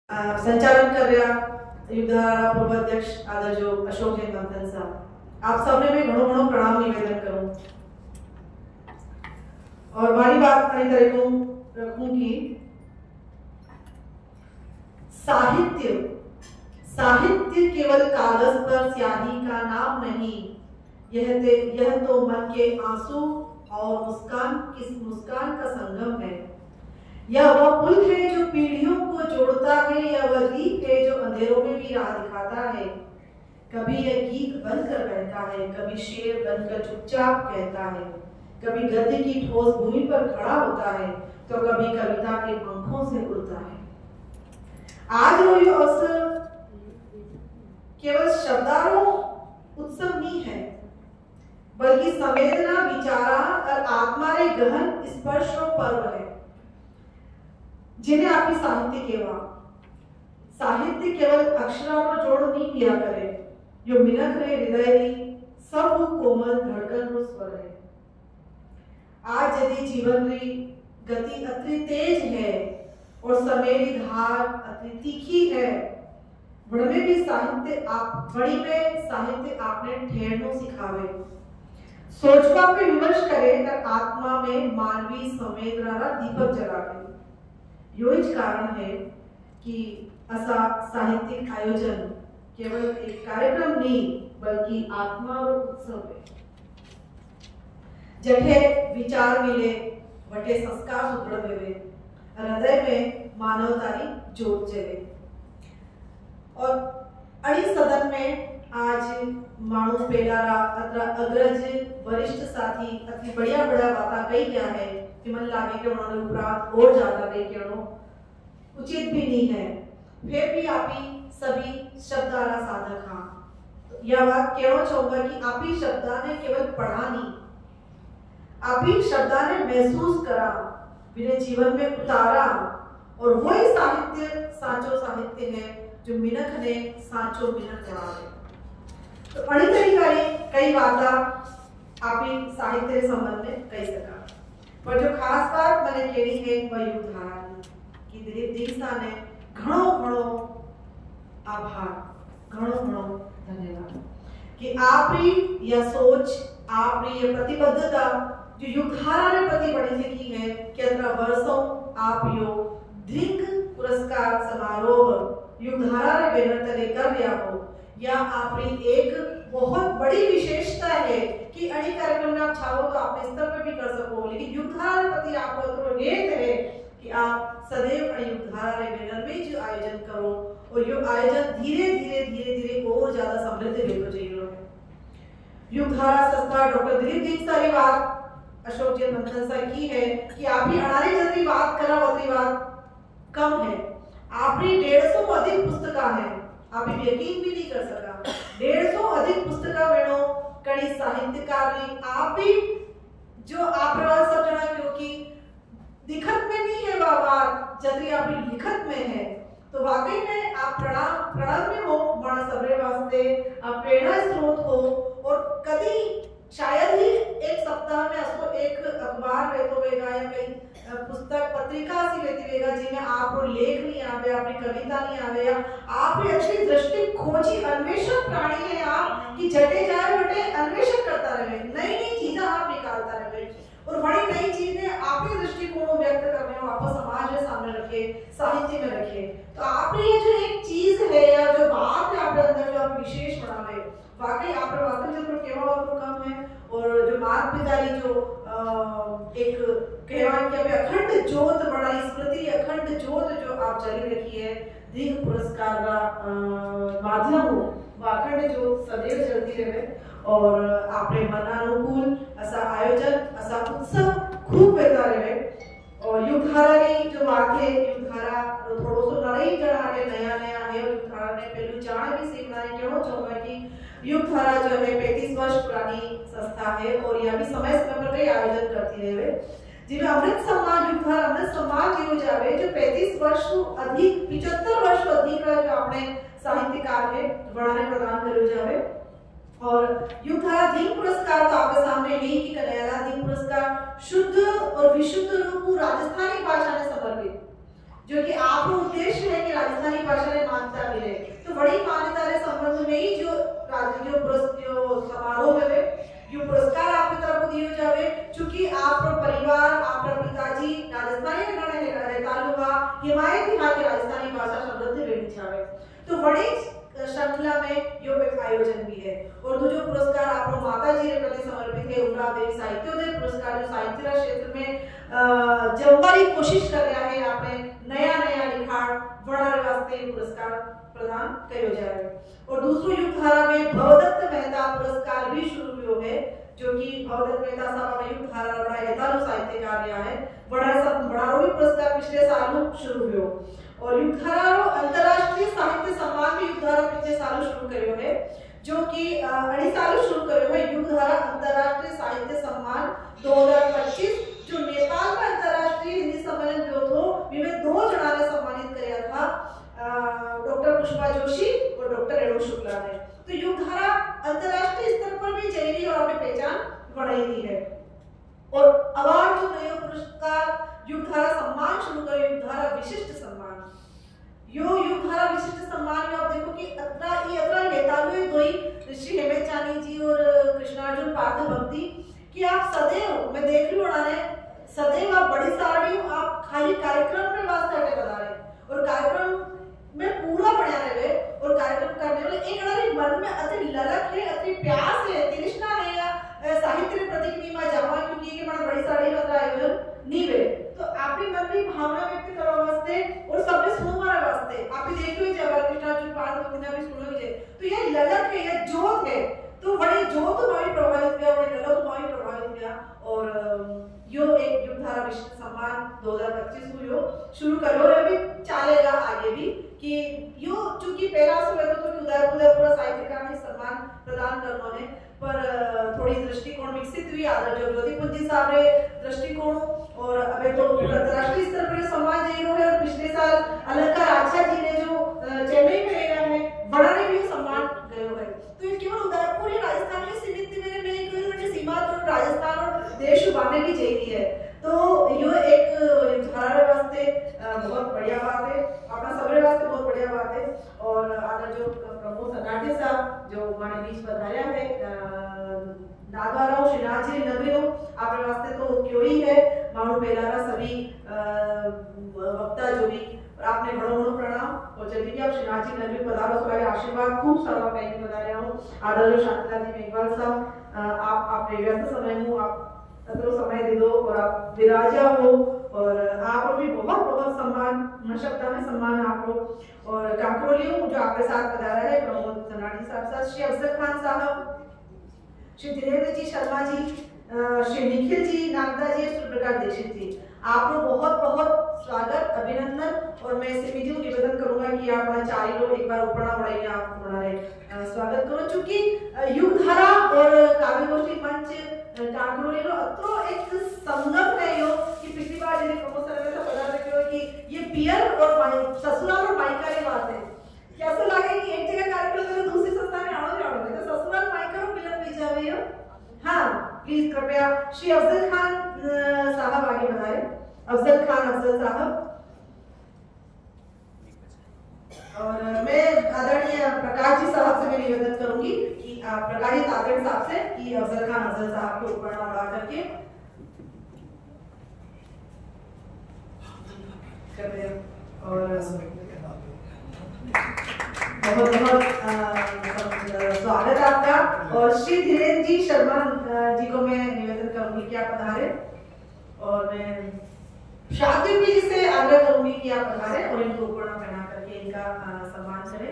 संचालन कर रहा युद्धधारा पूर्व अध्यक्ष आदर जो अशोक जैन मंथन साहब आप सबने में घणो घणो प्रणाम निवेदन करूं और मारी बात खड़ी तरह को रखूं कि साहित्य साहित्य केवल कागज पर स्याही का नाम नहीं, यह तो मन के आंसू और मुस्कान का संगम है। यह वह पुल है जो पीढ़ियों को जोड़ता है, यह वह दीप है जो अंधेरों में भी राह दिखाता है। कभी यह गीत बनकर बहता है, कभी शेर बनकर चुपचाप कहता है, कभी गद्य की ठोस भूमि पर खड़ा होता है तो कभी कविता के पंखों से उड़ता है। आज वो ये अवसर केवल शब्दारों उत्सव नहीं है, बल्कि संवेदना, विचारा और आत्मा रे गहन स्पर्शो पर्व है, जिन्हें आपकी साहित्य केवल अक्षरों जोड़ नहीं दिया करे, जो मिनक रे हृदय री सब कोमल धड़कन रो स्वर है। आज यदि जीवन री गति अति तेज है और समय री धार अति तीखी है, बड़ी में साहित्य आपने ठहरनो सिखावे, सोचवा पे विमर्श करे और आत्मा में मानवीय संवेदना रा दीपक जगावे। योज कारण है कि असा साहित्यिक आयोजन केवल एक कार्यक्रम नहीं बल्कि आत्मा और उत्सव है, जठे विचार मिले वटे संस्कार सुदृढ़ हुए, हृदय में मानवता की जोत जले। और अड़ी सदन में आज मानू पेलारा अग्रज वरिष्ठ साथी अति बढ़िया बात कही गया है कि मन लागे कि उन्होंने उपरांत और ज्यादा दे के उचित भी नहीं है, फिर भी आप ही सभी शब्दारा साधक हाँ। तो यह बात कहना चाहूंगा कि आप ही शब्दा ने केवल पढ़ा नहीं, आप ही शब्दा ने महसूस करा, मेरे जीवन में उतारा, और वही साहित्य साचो साहित्य है जो मिनख ने साचो मिनख करा है। तो अड़ी तरीके कई बात आप ही साहित्य संबंध में कही सका, पर जो खास बात मैंने केड़ी है वह युद्धधारा की दिलीप दीक्षा ने घणो आभार, घणो धन्यवाद कि आप ही यह सोच, आप ही यह प्रतिबद्धता जो युद्धधारा ने प्रति बड़ी से की है कि अतरा वर्षों आप यो धिंग पुरस्कार समारोह युद्धधारा ने बैनर तले कर दिया हो, या आपकी एक बहुत बड़ी विशेषता है कि अड़ी कार्यक्रम में आप चाहो तो आप स्तर पे भी कर सको, लेकिन युद्धधारा के प्रति आपको तो नेत है कि आप सदैव अड़ी युद्धधारा रे बैनर में जो आयोजन करो और यो आयोजन धीरे और ज्यादा समृद्ध लेतो जाइयो है। युद्धधारा संस्था डॉक्टर दिलीप दीक्षा की बात अशोक जैन मंथन सर की है कि आप ही अनारे जल्दी बात करा उतनी बात कम है, आपने 150 अधिक पुस्तका है, आप यकीन भी नहीं कर सका 150 अधिक पुस्तका वेणो कड़ी साहित्यकार आप ही जो आप सब जना क्योंकि लिखत में नहीं है वह बात जदरी आप लिखत में है, तो वाकई में आप प्रणव में हो बड़ा सबरे वास्ते आप प्रेरणा स्रोत हो। और कभी शायद ही एक सप्ताह में आपको एक अखबार वेतो वेगा या कई पुस्तक पत्रिका सी वेती वेगा जिनमें आपको लेख नहीं आवे, आपकी कविता नहीं आवे, या आप भी अच्छी दृष्टि खोजी अन्वेषण प्राणी है आप कि जटे जाए बटे अन्वेषण करता रहे, नई चीजें आप निकालता रहे और बड़ी नई चीजें आपके दृष्टिकोण व्यक्त करने हो, आपको समाज में सामने रखे, साहित्य में रखे। तो आपने ये जो एक चीज है या जो बात है आपके अंदर जो आप विशेष बनावे, वाकई आप वास्तव में केवल और कम है। और जो मार्ग पितारी जो एक कहवान के अखंड जोत बड़ा स्मृति अखंड जोत जो आप जारी रखी है दीर्घ पुरस्कार का माध्यम हो, अखंड जोत सदैव चलती रहे और आपने मनानुकूल ऐसा आयोजन ऐसा उत्सव खूब बेहतर रहे। और युद्धधारा की जो वाक्य युद्धधारा थोड़ो सो नई जड़ा के नया है, युद्धधारा ने पहलू जान भी सीखना है कहना चाहूंगा कि युद्धधारा जो है 35 वर्ष पुरानी संस्था है और यह भी समय पर कई आयोजन करती है, जिसमें अमृत सम्मान युद्धधारा अमृत सम्मान दियो जावे जो 35 वर्ष अधिक 75 वर्ष अधिक का जो आपने साहित्यकार है बढ़ाने प्रदान करो जावे। और युद्धधारा दीन पुरस्कार तो आपके सामने नहीं कि कन्हैया दीन पुरस्कार शुद्ध और विशुद्ध रूप राजस्थानी भाषा में समर्पित, जो कि आपका उद्देश्य है कि राजस्थानी मान्यता रे संबंध में ही जो समारोह है जो पुरस्कार आपकी तरफ दिए जावे क्योंकि आपका परिवार आपका पिताजी राजस्थानी रहता हुआ हिमायती के राजस्थानी भाषा समृद्ध वेणी छावे तो बड़ी श्रृंखला में यो एक आयोजन भी है और दूसरा पुरस्कार आप माता जी रे प्रति समर्पित है उमराव देवी साहित्योदय पुरस्कार जो साहित्य क्षेत्र में जमवारी कोशिश कर रहा है आपने नया नया लिखाण बढ़ाने वास्ते पुरस्कार प्रदान किया जाए और दूसरी युग धारा में भवदत्त मेहता पुरस्कार भी शुरू हुआ है जो कि भवदत्त मेहता साहब युग धारा बड़ा यथार्थ साहित्यकार रहा है बड़ा भी पुरस्कार पिछले साल शुरू हुआ और युग धारा अंतरराष्ट्रीय साहित्य सम्मान भी युग धारा पिछले साल शुरू करियो है जो कि अड़ी साल शुरू करियो है युग धारा अंतरराष्ट्रीय साहित्य सम्मान 2025 जो नेपाल में अंतरराष्ट्रीय हिंदी सम्मेलन जो थो में 2 जना ने सम्मानित किया था डॉक्टर पुष्पा जोशी और डॉक्टर रेणु शुक्ला ने तो युग धारा अंतरराष्ट्रीय स्तर पर भी जयरी और अपनी पहचान बढ़ाई दी है और अवार्ड जो नयो पुरस्कार युग धारा सम्मान शुरू कर युग धारा विशिष्ट सम्मान यो युग धारा विशिष्ट सम्मान में आप देखो कि अतरा नेतालु दोई श्री हेमंत चानी जी और कृष्णार्जुन पार्थ भक्ति कि आप सदैव मैं देख रही हूँ सदैव आप बड़ी सारी आप खाली कार्यक्रम में वास्ते अटे बता रहे और कार्यक्रम में पूरा बढ़िया रहे और कार्यक्रम करने वाले एक अड़ारी मन में अति ललक है अति प्यास है तृष्णा है या साहित्य प्रति की मा जावा क्योंकि ये बड़ा बड़ी सारी बता आयोजन नीवे तो आपकी मन की भावना व्यक्त करवा वास्ते और सबने सुनवाने वास्ते आप भी देखो ही जब कृष्णार्जुन पार्थ भक्ति ने भी सुनोगे तो ये ललक है ये जोत है तो बड़ी जोत हमारी प्रभावित किया बड़ी ललक हमारी प्रभावित किया और यो एक युग धारा विशिष्ट सम्मान 2025 को यो शुरू करो और अभी चलेगा आगे भी कि यो चूंकि पहला से तो उदयपुर पूरा साहित्यकार में सम्मान प्रदान करना है पर थोड़ी दृष्टिकोण विकसित हुई आदर जो ज्योतिपुंज जी साहब रे दृष्टिकोण और अबे तो अंतरराष्ट्रीय स्तर पर सम्मान जे रो है और पिछले साल अलंकार आचा जी ने जो चेन्नई में लिया है बड़ा ने भी सम्मान गयो है तो ये केवल उदयपुर या राजस्थान में सीमित मेरे नहीं कोई सीमा तो राजस्थान और देश बांटने की चाहिए है तो यो एक धारा वास्ते बहुत बढ़िया बात है अपना सबरे वास्ते बहुत बढ़िया बात है और आदर जो प्रमोद सनाटे साहब जो माने बीच पधारिया है नागवाराओ श्रीनाथ जी नगरियों आपके वास्ते तो क्यों ही है माउंट बेलारा सभी वक्ता जो भी आपने बड़ो प्रणाम और जल्दी भी आप श्रीनाथ जी नगरी पधारो सवारे आशीर्वाद खूब सारा पहले पधारे हो आदर जो शांतिलाल जी मेघवाल साहब आप व्यस्त समय में आप अतरो समय दे दो और आप विराजा हो और आप भी बहुत बहुत सम्मान शब्दा में सम्मान आपको और काकरोलियों जो आपके साथ पधारा है प्रमोद सनाटी साहब साथ श्री अफजल खान साहब श्री धीरेन्द्र जी शर्मा जी श्री निखिल जी नागदा जी सूर्यप्रकाश दीक्षित जी आपको बहुत बहुत स्वागत अभिनंदन और मैं इसे भी निवेदन करूंगा कि आप चारी लोग एक बार ऊपर बढ़ाइए आप हमारे स्वागत करो चूंकि युग धारा और काव्य गोष्ठी मंच काकरोली रो अत्रो एक संगम है यो कि पिछली बार जने प्रमोशन में तो पता रखियो कि ये पियर और ससुराल और मायका की बात है कैसा लगे कि एक जगह कार्यक्रम में दूसरी संस्था में आओ तो ससुराल मायका रो मिलन ले जावे हो हां प्लीज कृपया श्री अफजल खान साहब आगे बढ़ाएं अफजल खान अफजल साहब और मैं आदरणीय प्रकाश जी साहब से मैं निवेदन करूंगी कि प्रकाश जी ताकड़ साहब से कि अफजल खान अफजल साहब को ऊपर बढ़ा करके और बहुत बहुत स्वागत आपका और श्री धीरेन्द्र जी शर्मा जी को मैं निवेदन करूंगी कि आप पधारे और मैं शादी जी से आग्रह करूंगी कि आप पधारे और इनको ऊपर पहना करके इनका सम्मान करें